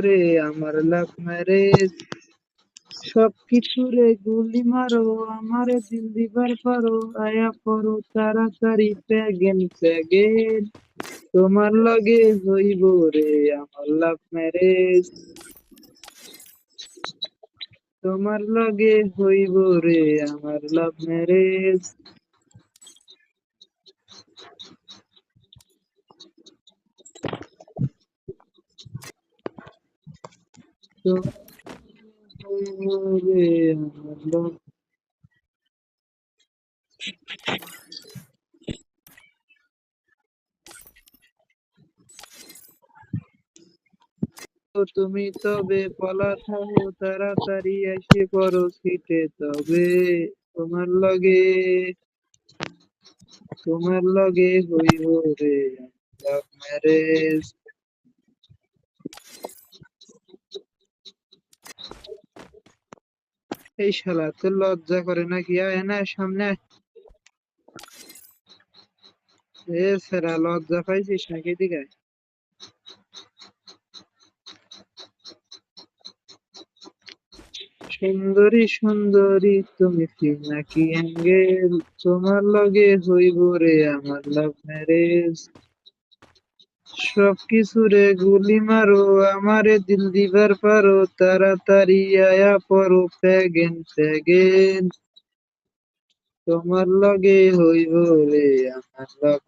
রে আমার love marriage, সবকিছু রে গুলি মারো, আমারে দিল দিবার পারো, আয়া পড়ো তাড়াতাড়ি প্যাগেন প্যাগেন, তোমার লগে হইব রে আমার লাভ ম্যারেজ, তোমার লগে হইব রে আমার লাভ ম্যারেজ। হইব রে আমার love। তো তুমি তবে পলাথাও তাড়াতাড়ি এসে পড়ো সিটে তবে, তোমার লগে, তোমার লগে হইব রে লাভ ম্যারেজ। এই শালা তোর লজ্জা করে নাকি? আয় না সামনে আয়। এ সেরা লজ্জা পাইছিস নাকি? দিকে আয়। সুন্দরী সুন্দরী তুমি ফির নাকি অ্যাঙ্গেল, তোমার লগে হইব রে আমার লাভ ম্যারেজ, সবকিছু রে গুলি মারো, আমারে দিল দিবার পারো, তাড়াতাড়ি আয়া পড়ো প্যাগেন প্যাগেন, তোমার লগে হইব রে আমার লাভ